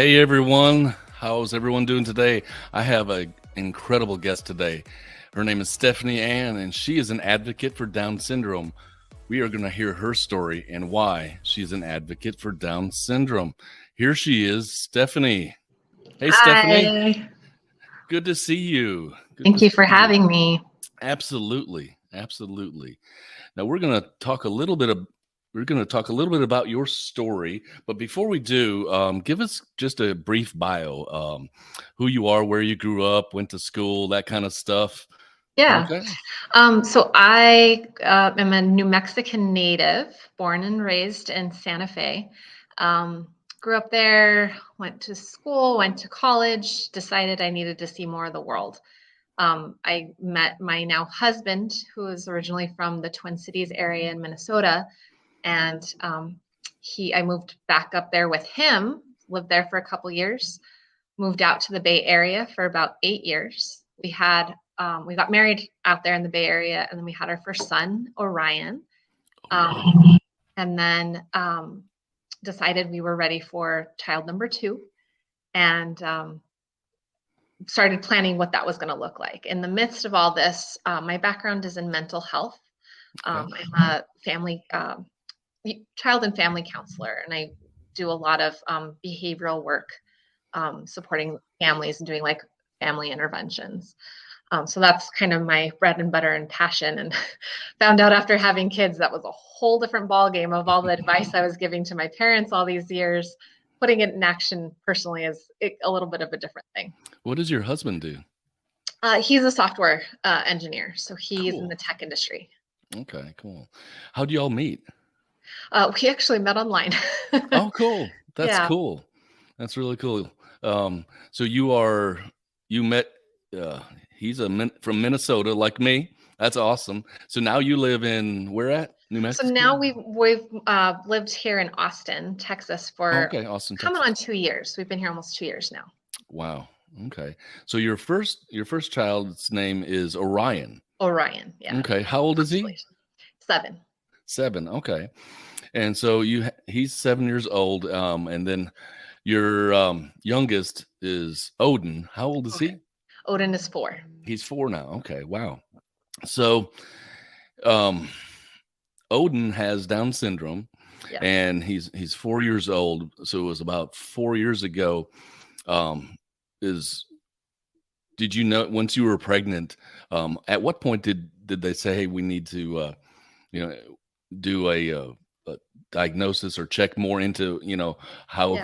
Hey everyone, how's everyone doing today? I have an incredible guest today. Her name is Stephanie Ann, and she is an advocate for Down syndrome. We are going to hear her story and why she's an advocate for Down syndrome. Here she is, Stephanie. Hey, Stephanie. Hi. Good to see you. Thank you for having me. Absolutely. Now we're going to talk a little bit about your story, but before we do, give us just a brief bio, who you are, where you grew up, went to school, that kind of stuff. Yeah. Okay. So I am a New Mexican native, born and raised in Santa Fe. Grew up there, went to school, went to college, decided I needed to see more of the world. I met my now husband, who is originally from the Twin Cities area in Minnesota. And I moved back up there with him, lived there for a couple years, moved out to the Bay Area for about 8 years. We got married out there in the Bay Area, and then we had our first son, Orion. And then decided we were ready for child number 2, and started planning what that was going to look like. In the midst of all this, my background is in mental health. I'm a child and family counselor, and I do a lot of behavioral work, supporting families and doing like family interventions. So that's kind of my bread and butter and passion. And found out after having kids, that was a whole different ballgame of all the advice I was giving to my parents all these years. Putting it in action personally is a little bit of a different thing. What does your husband do? He's a software engineer, so he's Cool. in the tech industry. Okay, cool. How do y'all meet? We actually met online. Oh, cool. That's Yeah. cool. That's really cool. So you met, he's from Minnesota like me. That's awesome. So now you live in where at? New Mexico? So now we've lived here in Austin, Texas for Austin, coming Texas. on 2 years. We've been here almost 2 years now. Wow. Okay. So your first child's name is Orion. Orion, yeah. Okay. How old is he? 7. 7. Okay. And so he's 7 years old. And then your youngest is Odin. How old is he? Odin is 4. He's 4 now. Okay. Wow. So Odin has Down syndrome. Yeah. And he's 4 years old. So it was about 4 years ago. Did you know once you were pregnant, at what point did they say, hey, we need to do a diagnosis or check more into how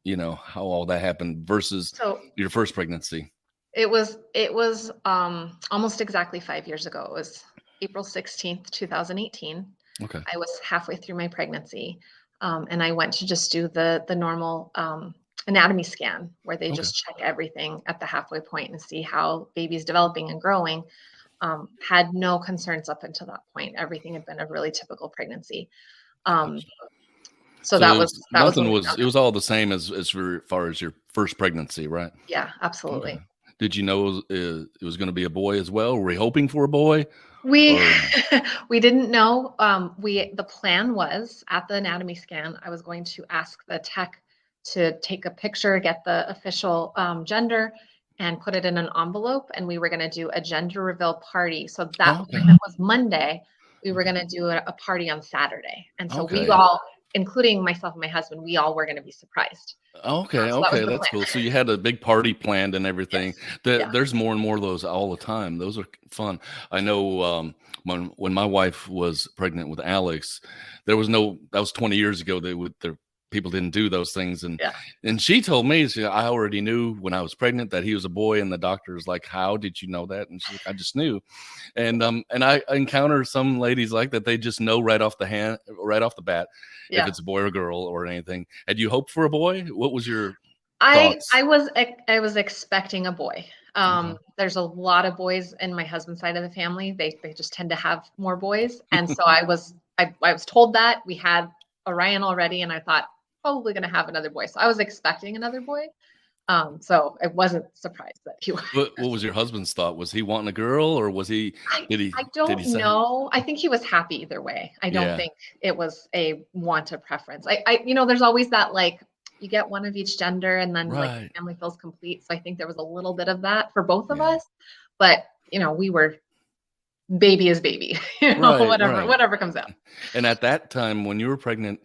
how all that happened versus your first pregnancy? It was almost exactly 5 years ago. It was April 16th, 2018. Okay. I was halfway through my pregnancy, and I went to just do the normal anatomy scan, where they just check everything at the halfway point and see how baby's developing and growing. Had no concerns up until that point. Everything had been a really typical pregnancy. So it was all the same as far as your first pregnancy, right? Yeah, absolutely. Okay. Did you know it was going to be a boy as well? Were we hoping for a boy? We didn't know. The plan was, at the anatomy scan, I was going to ask the tech to take a picture, get the official gender, and put it in an envelope. And we were going to do a gender reveal party. So that was Monday. We were going to do a party on Saturday. And so we all, including myself and my husband, we all were going to be surprised. Okay, that's cool. So you had a big party planned and everything. Yes. There's more and more of those all the time. Those are fun. I know when my wife was pregnant with Alex, that was 20 years ago. People didn't do those things, and she told me, I already knew when I was pregnant that he was a boy, and the doctor was like, how did you know that? And she's like, I just knew. And I encounter some ladies like that, they just know right off the bat if it's a boy or girl or anything. Had you hoped for a boy? What was your thoughts? I was expecting a boy. There's a lot of boys in my husband's side of the family. They just tend to have more boys, and so I was told that we had Orion already, and I thought, probably going to have another boy. So I was expecting another boy. So I wasn't surprised that he was. What was your husband's thought? Was he wanting a girl, or was he? I don't know. I think he was happy either way. I don't think it was a want or preference. I there's always that, like, you get one of each gender, and then like the family feels complete. So I think there was a little bit of that for both of us, but we were baby is baby, whatever comes out. And at that time when you were pregnant,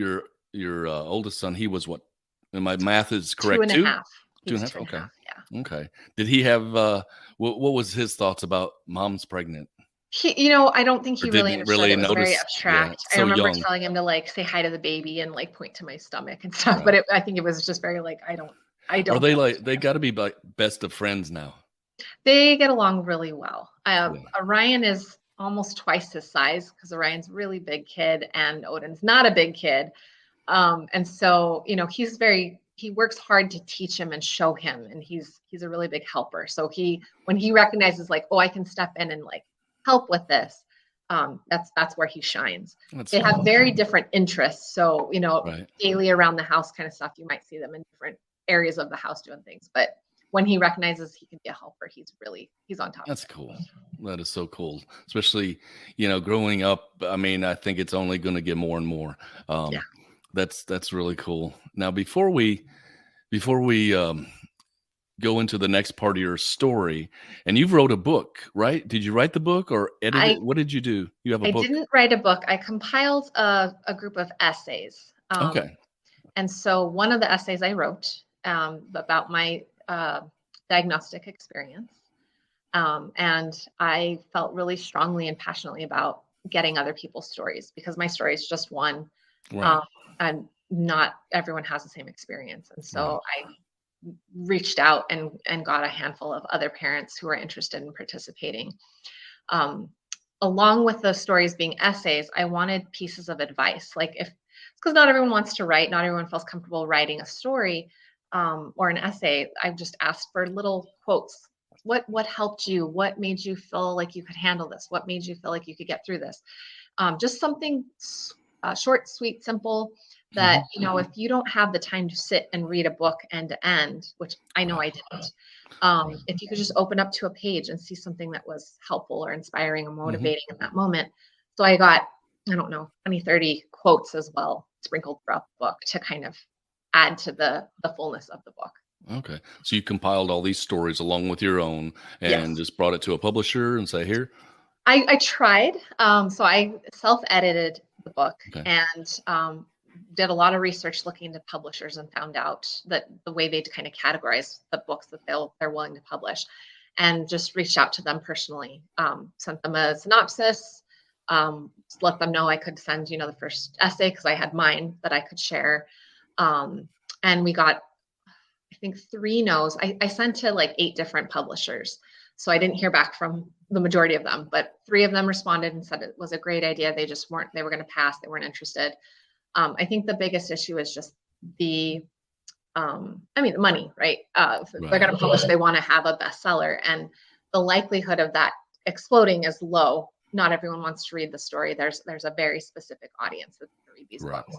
your oldest son, he was what? And my math is correct, 2.5. 2.5. Okay. Yeah. Okay. Did he have what was his thoughts about mom's pregnant? I don't think he really understood. It was very abstract. So I remember young. telling him to like say hi to the baby and like point to my stomach and stuff. But I think it was just very like, I don't. Are they like, they got to be like best of friends now? They get along really well. Orion is almost twice his size because Orion's a really big kid and Odin's not a big kid. And so, he works hard to teach him and show him, and he's a really big helper. So when he recognizes like, oh, I can step in and like help with this, that's where he shines. They have very different interests. So, daily around the house kind of stuff, you might see them in different areas of the house doing things, but when he recognizes he can be a helper, he's on top. That's cool. That is so cool. Especially, growing up. I mean, I think it's only going to get more and more. That's really cool. Now, before we go into the next part of your story, and you've wrote a book, right? Did you write the book or edit it? What did you do? You have a book? I didn't write a book. I compiled a group of essays. Okay. And so one of the essays I wrote about my diagnostic experience. And I felt really strongly and passionately about getting other people's stories because my story is just one. Right. And not everyone has the same experience. And so I reached out and got a handful of other parents who are interested in participating. Along with the stories being essays, I wanted pieces of advice. Like because not everyone wants to write, not everyone feels comfortable writing a story or an essay. I just asked for little quotes. What helped you? What made you feel like you could handle this? What made you feel like you could get through this? Just something short, sweet, simple that, if you don't have the time to sit and read a book end to end, which I know I didn't, if you could just open up to a page and see something that was helpful or inspiring or motivating in that moment. So I got, 20, 30 quotes as well, sprinkled throughout the book to kind of add to the fullness of the book. Okay. So you compiled all these stories along with your own and just brought it to a publisher and say, here? I tried. So I self-edited the book and did a lot of research looking into publishers and found out that the way they kind of categorize the books that they're willing to publish, and just reached out to them personally, sent them a synopsis, let them know I could send, the first essay because I had mine that I could share. And we got, I think 3 no's. I sent to like 8 different publishers. So I didn't hear back from the majority of them, but 3 of them responded and said it was a great idea. They just they were going to pass. They weren't interested. I think the biggest issue is just the money, right? If they're going to publish, they want to have a bestseller, and the likelihood of that exploding is low. Not everyone wants to read the story. There's a very specific audience that's going to read these books.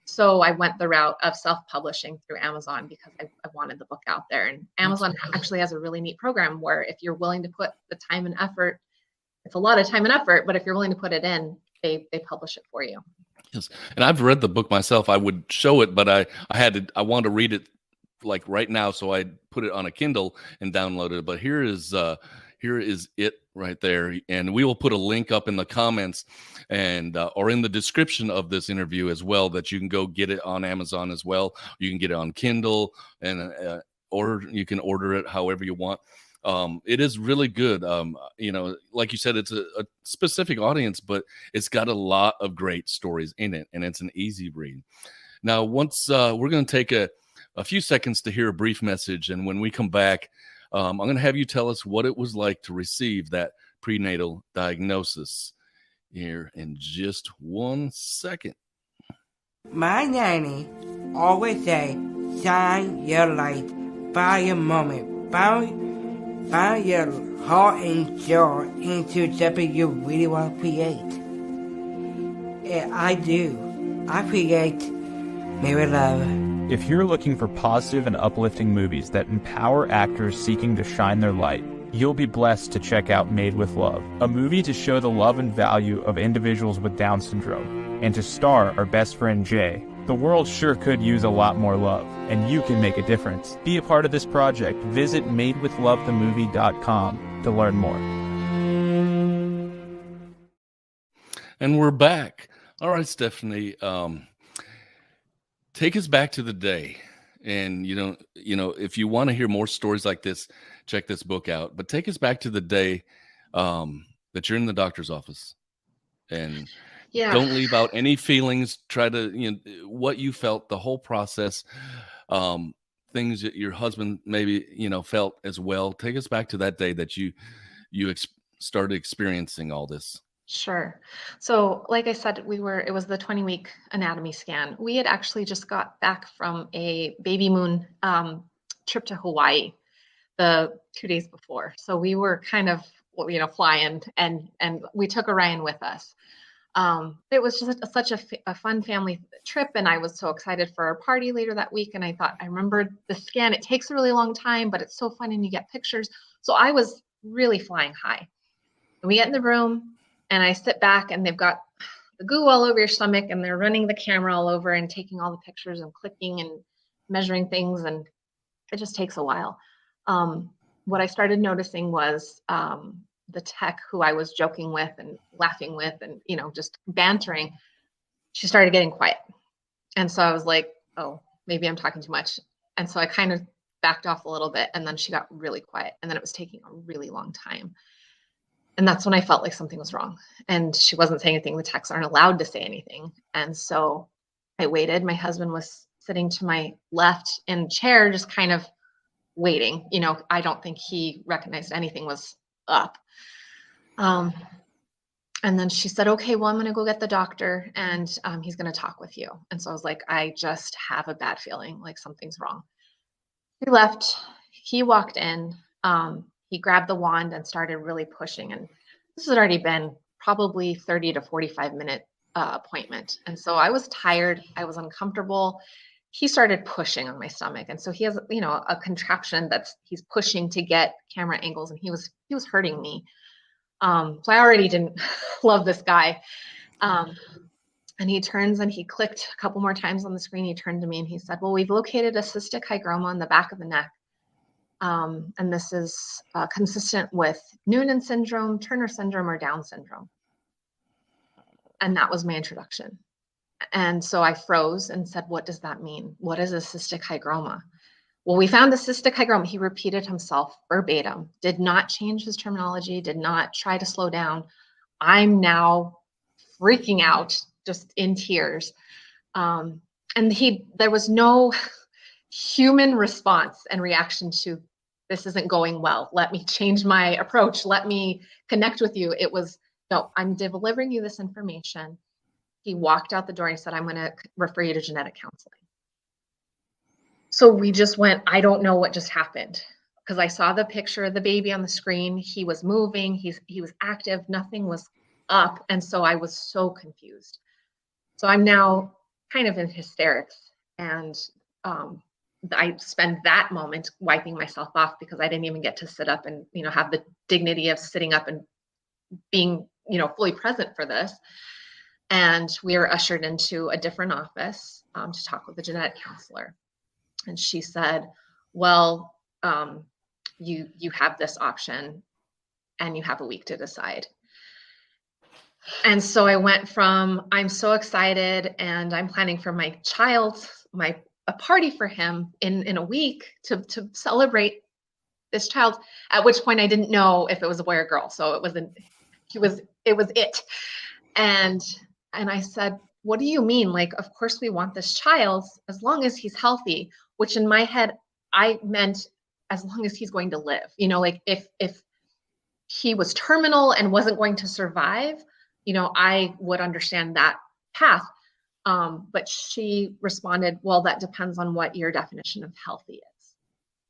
So I went the route of self-publishing through Amazon because I wanted the book out there. And Amazon actually has a really neat program where if you're willing to put the time and effort, it's a lot of time and effort, but if you're willing to put it in, they publish it for you. Yes. And I've read the book myself. I would show it, but I wanted to read it like right now. So I put it on a Kindle and downloaded it. But here is it right there. And we will put a link up in the comments and or in the description of this interview as well, that you can go get it on Amazon as well. You can get it on Kindle and or you can order it however you want. It is really good. Like you said, it's a specific audience, but it's got a lot of great stories in it, and it's an easy read. Now, once we're going to take a few seconds to hear a brief message, and when we come back, I'm going to have you tell us what it was like to receive that prenatal diagnosis here in just 1 second. My nanny always say, shine your light by your moment, by your heart and soul into something you really want to create. And I do. I create Made with Love. If you're looking for positive and uplifting movies that empower actors seeking to shine their light, you'll be blessed to check out Made with Love, a movie to show the love and value of individuals with Down syndrome, and to star our best friend Jay, The world sure could use a lot more love, and you can make a difference. Be a part of this project. Visit madewithlovethemovie.com to learn more. And we're back. All right, Stephanie, take us back to the day. And if you want to hear more stories like this, check this book out. But take us back to the day that you're in the doctor's office, and don't leave out any feelings. Try to, what you felt, the whole process, things that your husband maybe, felt as well. Take us back to that day that you started experiencing all this. Sure. So like I said, it was the 20-week anatomy scan. We had actually just got back from a baby moon trip to Hawaii the 2 days before. So we were kind of, flying, and we took Orion with us. It was just such a fun family trip, and I was so excited for our party later that week. And I remembered the scan. It takes a really long time, but it's so fun, and you get pictures. So I was really flying high. And we get in the room, and I sit back, and they've got the goo all over your stomach, and they're running the camera all over and taking all the pictures and clicking and measuring things, and it just takes a while. What I started noticing was the tech who I was joking with and laughing with and, just bantering, she started getting quiet. And so I was like, oh, maybe I'm talking too much. And so I kind of backed off a little bit, and then she got really quiet, and then it was taking a really long time. And that's when I felt like something was wrong, and she wasn't saying anything. The techs aren't allowed to say anything. And so I waited. My husband was sitting to my left in a chair, just kind of waiting. I don't think he recognized anything was up. And then she said, okay, well, I'm going to go get the doctor, and he's going to talk with you. And so I was like, I just have a bad feeling like something's wrong. He left. He walked in. He grabbed the wand and started really pushing. And this had already been probably 30 to 45-minute appointment. And so I was tired. I was uncomfortable. He started pushing on my stomach. And so he has, a contraption he's pushing to get camera angles, and he was hurting me. So I already didn't love this guy. And he turns, and he clicked a couple more times on the screen. He turned to me and he said, well, we've located a cystic hygroma on the back of the neck. And this is consistent with Noonan syndrome, Turner syndrome, or Down syndrome. And that was my introduction. And so I froze and said, what does that mean? What is a cystic hygroma? Well, we found a cystic hygroma. He repeated himself verbatim, did not change his terminology, did not try to slow down. I'm now freaking out, just in tears. And there was no human response and reaction to, this isn't going well. Let me change my approach. Let me connect with you. It was, no, I'm delivering you this information. He walked out the door and he said, I'm going to refer you to genetic counseling. So we just went, I don't know what just happened, because I saw the picture of the baby on the screen. He was moving. He was active. Nothing was up. And so I was so confused. So I'm now kind of in hysterics. And I spend that moment wiping myself off, because I didn't even get to sit up and, have the dignity of sitting up and being, fully present for this. And we were ushered into a different office to talk with the genetic counselor. And she said, well, you have this option, and you have a week to decide. And so I went from, I'm so excited, and I'm planning for my child, a party for him in a week to celebrate this child, at which point I didn't know if it was a boy or girl. So it was it. And I said, what do you mean? Like, of course we want this child as long as he's healthy, which in my head, I meant as long as he's going to live, like if he was terminal and wasn't going to survive, I would understand that path. But she responded, well, that depends on what your definition of healthy is.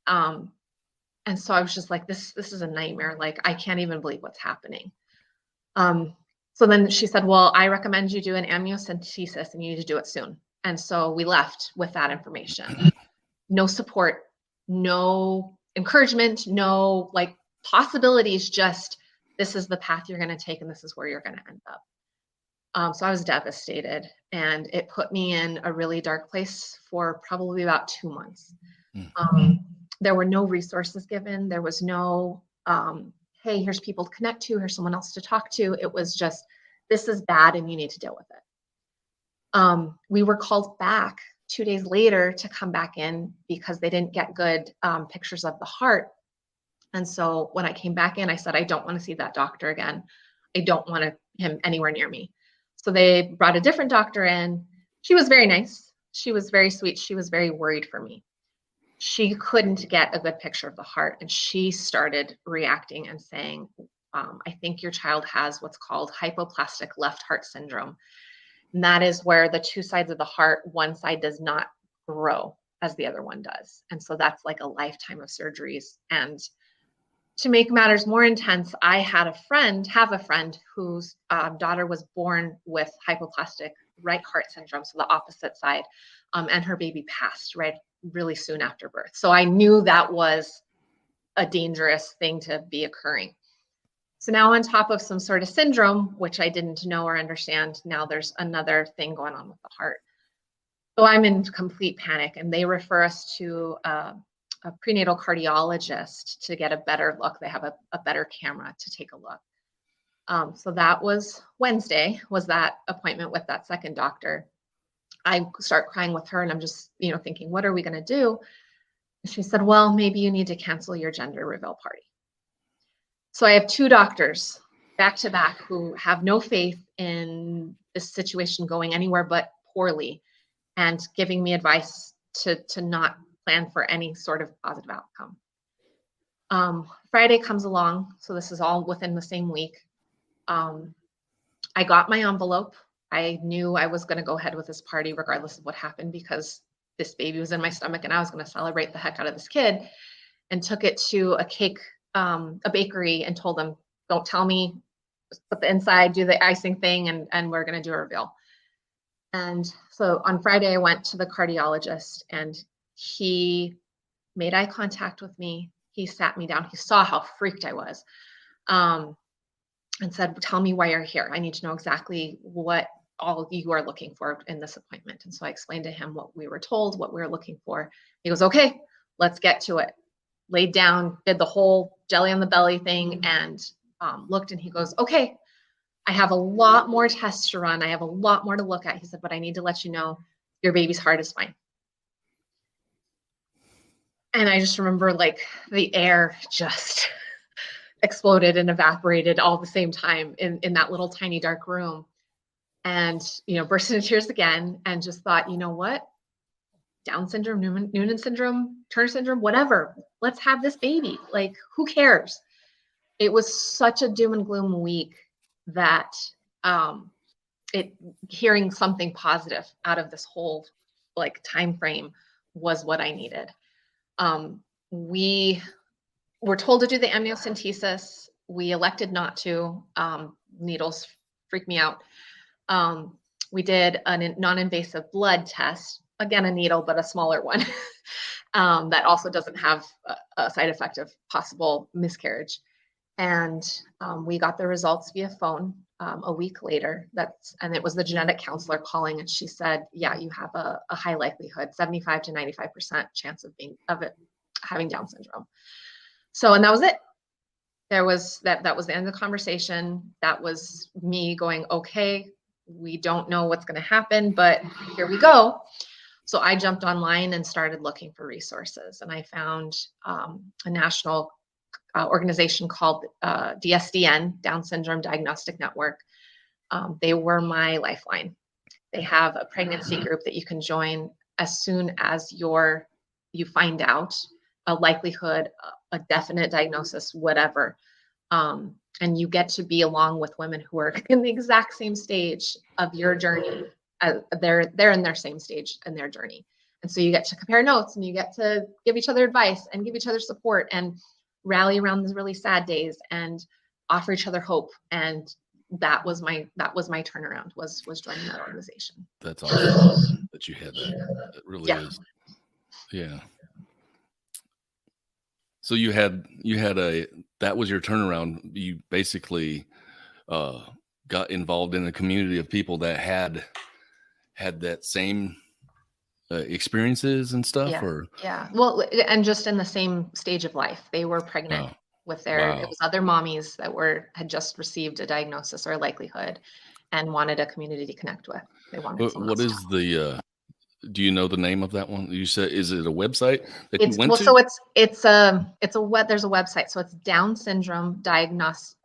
And so I was just like, this is a nightmare. Like, I can't even believe what's happening. So then she said, well, I recommend you do an amniocentesis, and you need to do it soon. And so we left with that information. No support, no encouragement, no possibilities, just this is the path you're going to take, and this is where you're going to end up. So I was devastated, and it put me in a really dark place for probably about 2 months. Mm. There were no resources given. There was no, hey, here's people to connect to, here's someone else to talk to. It was just, this is bad and you need to deal with it. We were called back 2 days later to come back in because they didn't get good pictures of the heart. And so when I came back in, I said, I don't want to see that doctor again. I don't want him anywhere near me. So they brought a different doctor in. She was very nice. She was very sweet. She was very worried for me. She couldn't get a good picture of the heart. And she started reacting and saying, I think your child has what's called hypoplastic left heart syndrome. And that is where the two sides of the heart, one side does not grow as the other one does. And so that's like a lifetime of surgeries. And to make matters more intense, I have a friend whose daughter was born with hypoplastic right heart syndrome, so the opposite side, and her baby passed really soon after birth. So I knew that was a dangerous thing to be occurring. So now on top of some sort of syndrome, which I didn't know or understand, now there's another thing going on with the heart. So I'm in complete panic, and they refer us to a prenatal cardiologist to get a better look. They have a better camera to take a look. So that was Wednesday, was that appointment with that second doctor. I start crying with her, and I'm just, thinking, what are we going to do? And she said, well, maybe you need to cancel your gender reveal party. So I have 2 doctors back to back who have no faith in this situation going anywhere but poorly, and giving me advice to not plan for any sort of positive outcome. Friday comes along, so this is all within the same week. I got my envelope. I knew I was going to go ahead with this party regardless of what happened, because this baby was in my stomach and I was going to celebrate the heck out of this kid, and took it to a bakery, and told them, don't tell me, just put the inside, do the icing thing, and we're going to do a reveal. And so on Friday, I went to the cardiologist, and he made eye contact with me. He sat me down. He saw how freaked I was, and said, tell me why you're here. I need to know exactly what all you are looking for in this appointment. And so I explained to him what we were told, what we were looking for. He goes, okay, let's get to it. Laid down, did the whole jelly on the belly thing, and looked, and he goes, okay, I have a lot more tests to run. I have a lot more to look at. He said, but I need to let you know your baby's heart is fine. And I just remember the air just exploded and evaporated all at the same time in that little tiny dark room. And, burst into tears again, and just thought, you know what? Down syndrome, Noonan syndrome, Turner syndrome, whatever. Let's have this baby. Who cares? It was such a doom and gloom week that hearing something positive out of this whole time frame was what I needed. We were told to do the amniocentesis. We elected not to. Needles freak me out. We did a non-invasive blood test, again, a needle, but a smaller one, that also doesn't have a side effect of possible miscarriage. And we got the results via phone a week later. And it was the genetic counselor calling, and she said, yeah, you have a high likelihood, 75 to 95% chance of it having Down syndrome. So, and that was it. That was the end of the conversation. That was me going, okay, we don't know what's going to happen, but here we go. So I jumped online and started looking for resources, and I found a national organization called DSDN, Down Syndrome Diagnostic Network. They were my lifeline. They have a pregnancy group that you can join as soon as you find out a likelihood, a definite diagnosis, whatever. And you get to be along with women who are in the exact same stage of your journey. They're in their same stage in their journey. And so you get to compare notes, and you get to give each other advice and give each other support and rally around these really sad days and offer each other hope. And that was my turnaround, was joining that organization. That's awesome that you had that. It really is. Yeah. So you had that was your turnaround. You basically got involved in a community of people that had that same experiences and stuff, Yeah. or Yeah. Well, and just in the same stage of life, they were pregnant oh, with it wow. was other mommies that had just received a diagnosis or a likelihood and wanted a community to connect with. They wanted someone What else to is the do you know the name of that one? You said, is it a website that you It's went well, to? so it's a web. There's a website, so it's Down Syndrome Diagnostic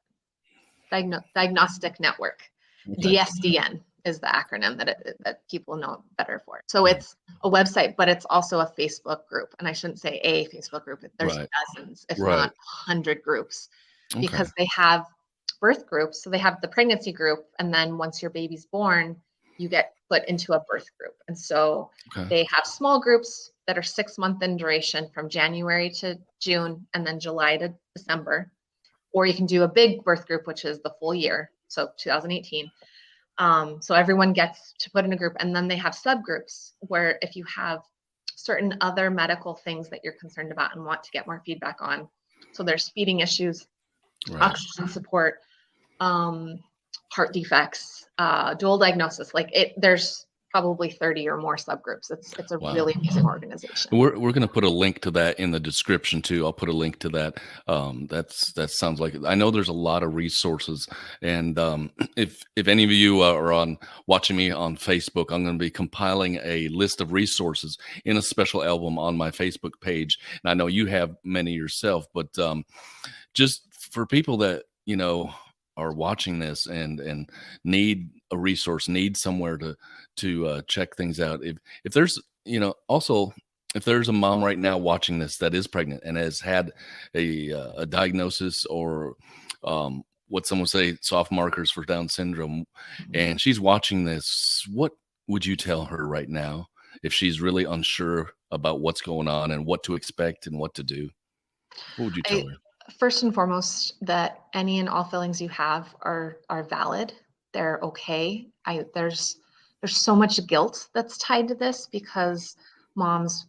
Network. Okay. DSDN is the acronym that people know better for. So Mhm. it's a website, but it's also a Facebook group, and I shouldn't say a Facebook group. There's Right. dozens, if Right. not 100 groups, Okay. because they have birth groups. So they have the pregnancy group, and then once your baby's born, you get put into a birth group. And so Okay. they have small groups that are 6 month in duration from January to June and then July to December. Or you can do a big birth group, which is the full year. So 2018. So everyone gets to put in a group, and then they have subgroups where if you have certain other medical things that you're concerned about and want to get more feedback on. So there's feeding issues, Right. oxygen support, heart defects, dual diagnosis. There's probably 30 or more subgroups. It's a Wow. really amazing organization. We're going to put a link to that in the description too. I'll put a link to that. That sounds like, I know there's a lot of resources, and if any of you are watching me on Facebook, I'm going to be compiling a list of resources in a special album on my Facebook page. And I know you have many yourself, but just for people that are watching this and need a resource, need somewhere to check things out. If there's also, if there's a mom right now watching this that is pregnant and has had a diagnosis or what some would say soft markers for Down syndrome, and she's watching this, what would you tell her right now if she's really unsure about what's going on and what to expect and what to do? What would you tell her? First and foremost, that any and all feelings you have are valid. They're okay. There's so much guilt that's tied to this because moms,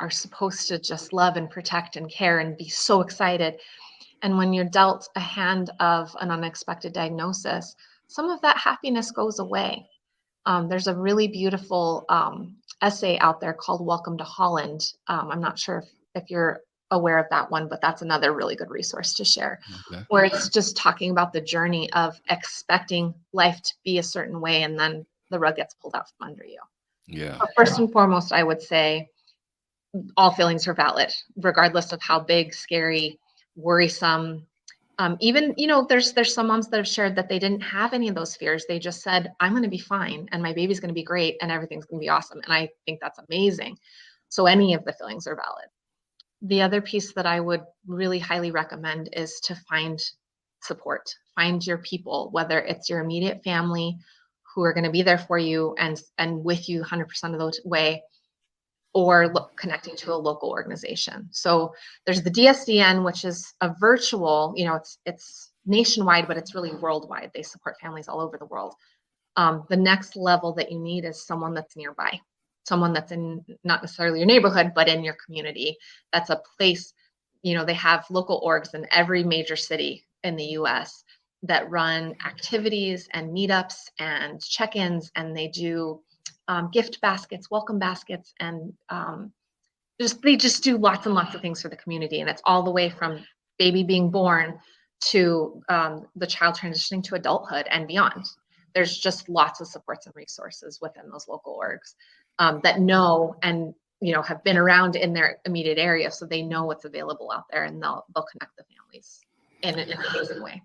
are supposed to just love and protect and care and be so excited. And when you're dealt a hand of an unexpected diagnosis, some of that happiness goes away. There's a really beautiful essay out there called Welcome to Holland. I'm not sure if you're aware of that one, but that's another really good resource to share, Okay. where it's just talking about the journey of expecting life to be a certain way and then the rug gets pulled out from under you. Yeah. But first and foremost, I would say all feelings are valid, regardless of how big, scary, worrisome. Even, there's some moms that have shared that they didn't have any of those fears. They just said, I'm going to be fine and my baby's going to be great and everything's going to be awesome. And I think that's amazing. So any of the feelings are valid. The other piece that I would really highly recommend is to find support, find your people, whether it's your immediate family who are going to be there for you and with you 100% of the way, or connecting to a local organization. So there's the DSDN, which is a virtual, it's nationwide, but it's really worldwide. They support families all over the world. The next level that you need is someone that's nearby, someone that's in not necessarily your neighborhood, but in your community. That's a place, they have local orgs in every major city in the US that run activities and meetups and check-ins, and they do gift baskets, welcome baskets, and they just do lots and lots of things for the community. And it's all the way from baby being born to the child transitioning to adulthood and beyond. There's just lots of supports and resources within those local orgs that know and have been around in their immediate area, so they know what's available out there, and they'll connect the families in an amazing way.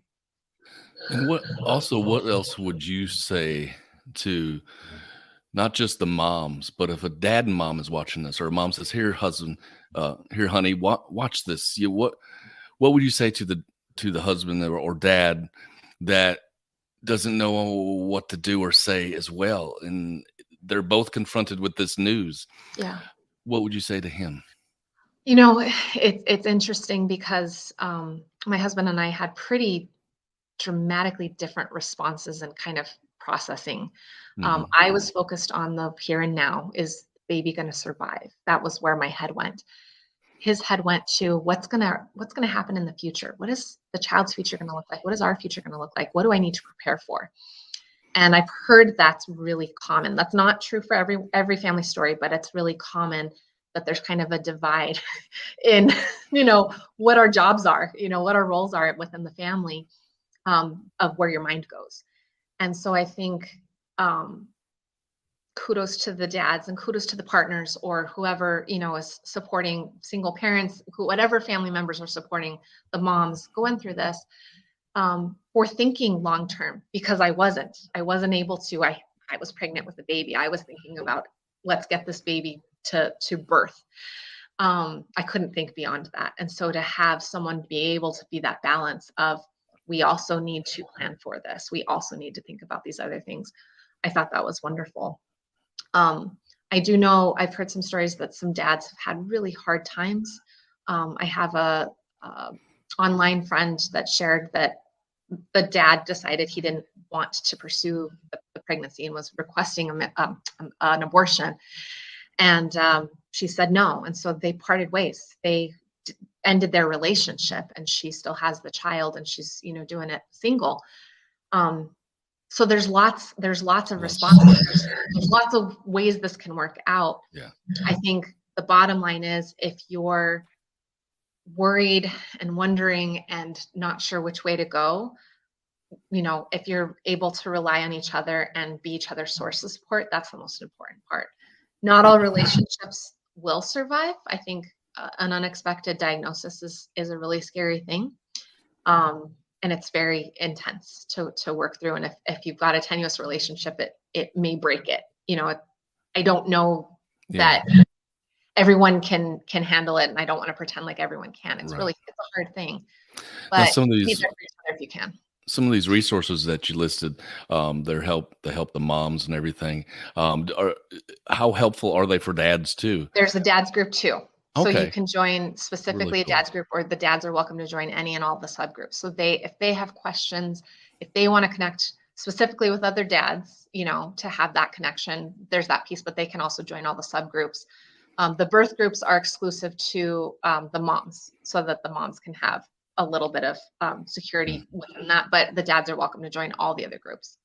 And what else would you say to not just the moms, but if a dad and mom is watching this, or a mom says, "Here, husband, here, honey, watch this." What would you say to the husband or dad that doesn't know what to do or say as well, and they're both confronted with this news? Yeah. What would you say to him? It's interesting because my husband and I had pretty dramatically different responses and kind of processing. I was focused on the here and now. Is baby going to survive? That was where my head went. his head went to what's gonna happen in the future. What is the child's future gonna look like? What is our future gonna look like? What do I need to prepare for? And I've heard that's really common. That's not true for every family story, but it's really common that there's kind of a divide in, what our jobs are, what our roles are within the family, of where your mind goes. And so I think kudos to the dads and kudos to the partners or whoever, is supporting single parents, whatever family members are supporting the moms going through this, for thinking long-term, because I wasn't able to. I was pregnant with a baby. I was thinking about, let's get this baby to birth. I couldn't think beyond that. And so to have someone be able to be that balance of, we also need to plan for this. We also need to think about these other things. I thought that was wonderful. I do know, I've heard some stories that some dads have had really hard times. I have a online friend that shared that the dad decided he didn't want to pursue the pregnancy and was requesting an abortion. And she said no. And so they parted ways. They ended their relationship, and she still has the child, and she's, doing it single. So there's lots of responses. There's lots of ways this can work out. Yeah. I think the bottom line is, if you're worried and wondering and not sure which way to go, if you're able to rely on each other and be each other's source of support, that's the most important part. Not all relationships will survive. I think an unexpected diagnosis is a really scary thing. And it's very intense to work through. And if you've got a tenuous relationship, it may break it. I don't know that everyone can handle it, and I don't want to pretend like everyone can. It's Right. it's a hard thing. Now, But be there for each other if you can. Some of these resources that you listed, they help the moms and everything. How helpful are they for dads too? There's a dad's group too. So Okay. you can join specifically Really a dad's group, or the dads are welcome to join any and all the subgroups. So if they have questions, if they want to connect specifically with other dads, to have that connection, there's that piece, but they can also join all the subgroups. The birth groups are exclusive to the moms, so that the moms can have a little bit of security within that, but the dads are welcome to join all the other groups.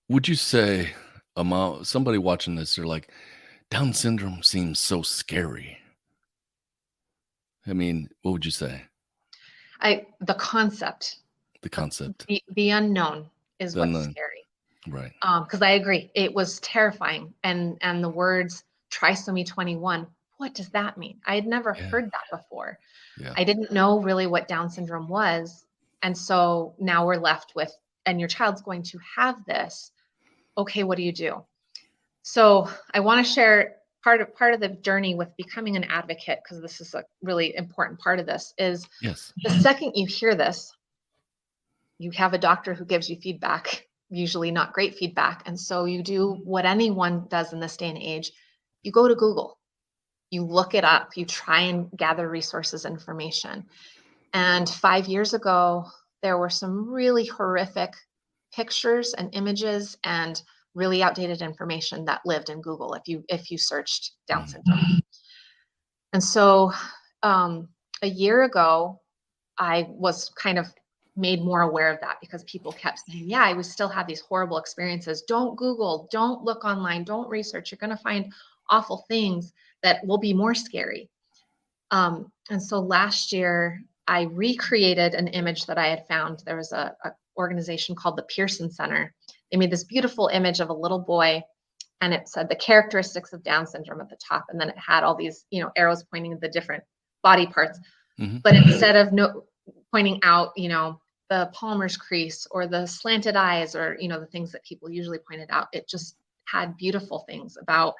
Would you say somebody watching this, they're like, Down syndrome seems so scary? I mean, what would you say? The concept, the unknown is what's scary. Right. Because I agree, it was terrifying. And the words trisomy 21, what does that mean? I had never heard that before. Yeah. I didn't know really what Down syndrome was. And so now we're left with, and your child's going to have this. Okay, what do you do? So I want to share part of the journey with becoming an advocate, because this is a really important part of this, is the second you hear this, you have a doctor who gives you feedback, usually not great feedback. And so you do what anyone does in this day and age. You go to Google, you look it up, you try and gather resources, information. And 5 years ago, there were some really horrific pictures and images and really outdated information that lived in Google if you searched Down syndrome. And so a year ago, I was kind of made more aware of that, because people kept saying, I would still have these horrible experiences. Don't Google, don't look online, don't research. You're going to find awful things that will be more scary. And so last year, I recreated an image that I had found. There was a organization called the Pearson Center. They made this beautiful image of a little boy, and it said the characteristics of Down syndrome at the top. And then it had all these, arrows pointing at the different body parts. Mm-hmm. But instead of pointing out, the Palmer's crease or the slanted eyes or, the things that people usually pointed out, it just had beautiful things about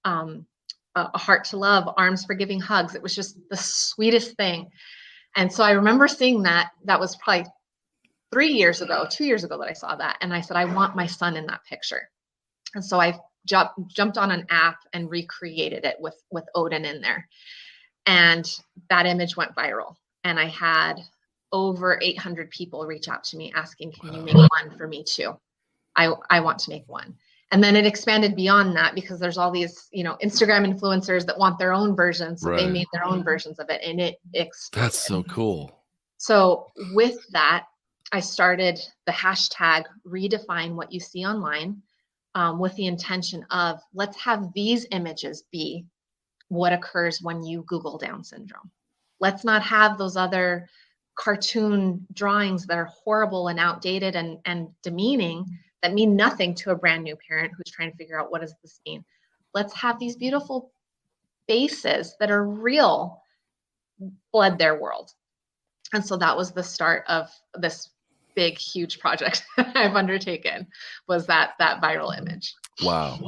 a heart to love, arms for giving hugs. It was just the sweetest thing. And so I remember seeing that. That was probably 2 years ago that I saw that. And I said, I want my son in that picture. And so I jumped on an app and recreated it with Odin in there. And that image went viral. And I had over 800 people reach out to me asking, can you make one for me too? I want to make one. And then it expanded beyond that because there's all these, Instagram influencers that want their own version. So they Right. made their own versions of it, and it exploded. That's so cool. So with that, I started the hashtag redefine what you see online, with the intention of, let's have these images be what occurs when you Google Down syndrome. Let's not have those other cartoon drawings that are horrible and outdated and demeaning, that mean nothing to a brand new parent who's trying to figure out, what does this mean? Let's have these beautiful faces that are real, flood their world. And so that was the start of this big, huge project I've undertaken, was that viral image. Wow,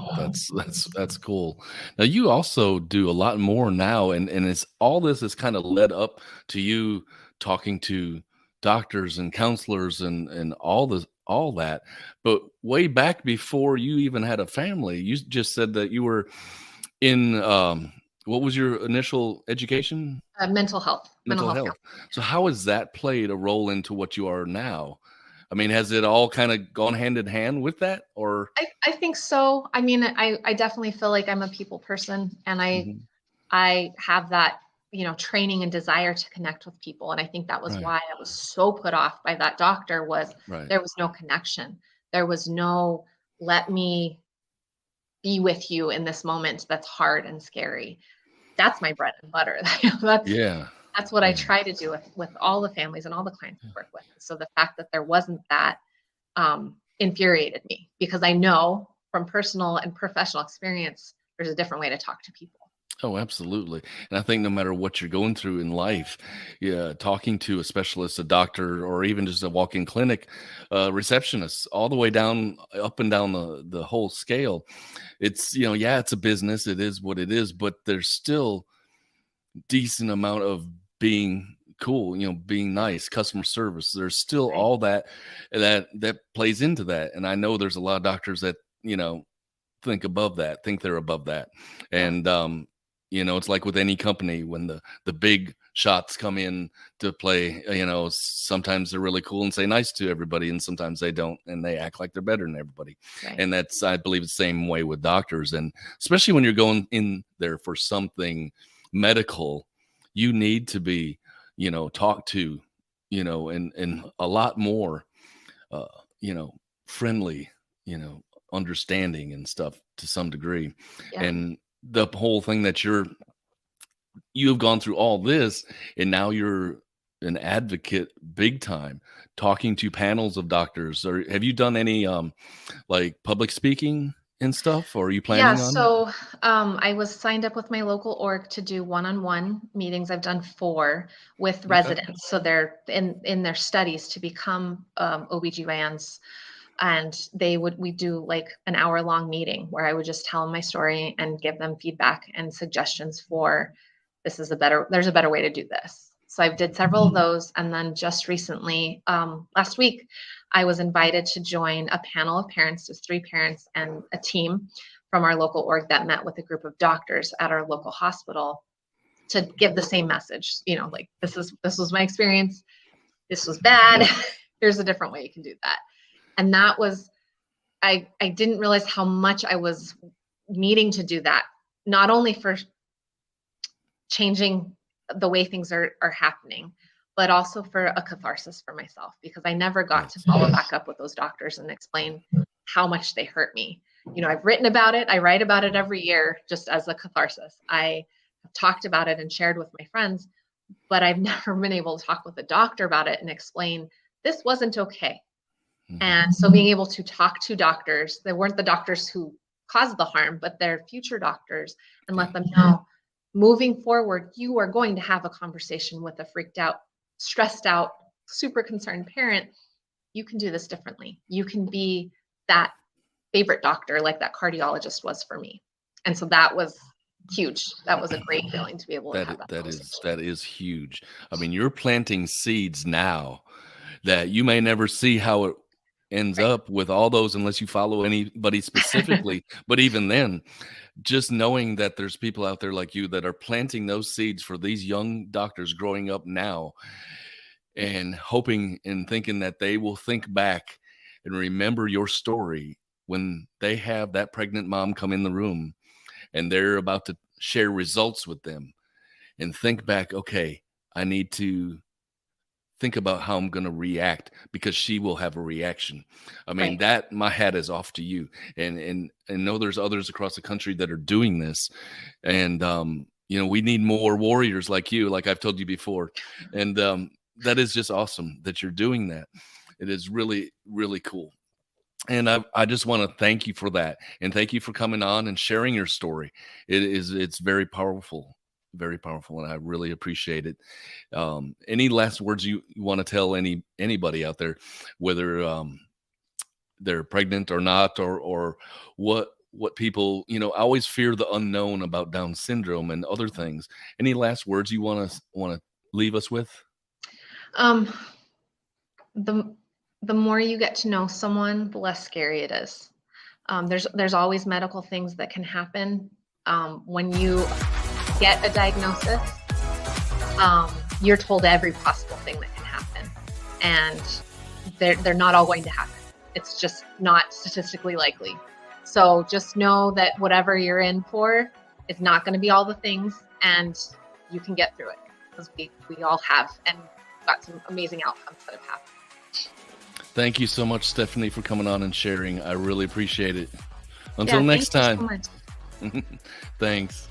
that's cool. Now you also do a lot more now, and it's all this is kind of led up to you talking to doctors and counselors and all that. But way back before you even had a family, you just said that you were in what was your initial education? Mental health. Mental health. So how has that played a role into what you are now? I mean, has it all kind of gone hand in hand with that, or? I think so. I mean, I definitely feel like I'm a people person, and I have that, training and desire to connect with people. And I think that was Right. why I was so put off by that doctor, was Right. there was no connection. There was no, let me be with you in this moment that's hard and scary. That's my bread and butter. That's what I try to do with all the families and all the clients I work with. So the fact that there wasn't that infuriated me, because I know from personal and professional experience, there's a different way to talk to people. Oh, absolutely. And I think no matter what you're going through in life, talking to a specialist, a doctor, or even just a walk-in clinic receptionist, all the way down, up and down the whole scale, it's, it's a business. It is what it is, but there's still decent amount of being cool, being nice, customer service. There's still all that plays into that. And I know there's a lot of doctors that, think they're above that. And, it's like with any company, when the big shots come in to play, sometimes they're really cool and say nice to everybody, and sometimes they don't, and they act like they're better than everybody. Right. And that's, I believe, the same way with doctors. And especially when you're going in there for something medical, you need to be, talked to, and a lot more, friendly, understanding and stuff to some degree. Yeah. And the whole thing that you've gone through all this, and now you're an advocate big time, talking to panels of doctors. Or have you done any like public speaking and stuff, or are you planning on? So I was signed up with my local org to do one-on-one meetings. I've done 4 with residents. So they're in their studies to become OBGYNs. And we do like an hour-long meeting where I would just tell them my story and give them feedback and suggestions for, there's a better way to do this. So I did several of those. And then just recently, last week, I was invited to join a panel of parents, just 3 parents and a team from our local org that met with a group of doctors at our local hospital to give the same message, like, this was my experience. This was bad. Here's a different way you can do that. And that was, I didn't realize how much I was needing to do that, not only for changing the way things are happening, but also for a catharsis for myself, because I never got to follow back up with those doctors and explain how much they hurt me. I've written about it. I write about it every year just as a catharsis. I have talked about it and shared with my friends, but I've never been able to talk with a doctor about it and explain, this wasn't okay. And so being able to talk to doctors, they weren't the doctors who caused the harm, but they're future doctors, and let them know, moving forward, you are going to have a conversation with a freaked out, stressed out, super concerned parent. You can do this differently. You can be that favorite doctor like that cardiologist was for me. And so that was huge. That was a great feeling to be able to have that. That is huge. I mean, you're planting seeds now that you may never see how it ends up with all those, unless you follow anybody specifically. But even then, just knowing that there's people out there like you that are planting those seeds for these young doctors growing up now, and hoping and thinking that they will think back and remember your story when they have that pregnant mom come in the room and they're about to share results with them, and think back, okay, I need to think about how I'm going to react, because she will have a reaction. I mean, Right. that, my hat is off to you. And know there's others across the country that are doing this. And, you know, we need more warriors like you, like I've told you before. And that is just awesome that you're doing that. It is really, really cool. And I just want to thank you for that. And thank you for coming on and sharing your story. It's very powerful. Very powerful, and I really appreciate it. Any last words you want to tell anybody out there, whether they're pregnant or not, or what people, you know, I always fear the unknown about Down syndrome and other things. Any last words you want to leave us with? Um, the more you get to know someone, the less scary it is. There's always medical things that can happen when you get a diagnosis. You're told every possible thing that can happen, and they're not all going to happen. It's just not statistically likely. So just know that whatever you're in for is not going to be all the things, and you can get through it, because we all have, and got some amazing outcomes that have happened. Thank you so much, Stephanie, for coming on and sharing. I really appreciate it. Until Yeah, next thank you time. so much. Thanks.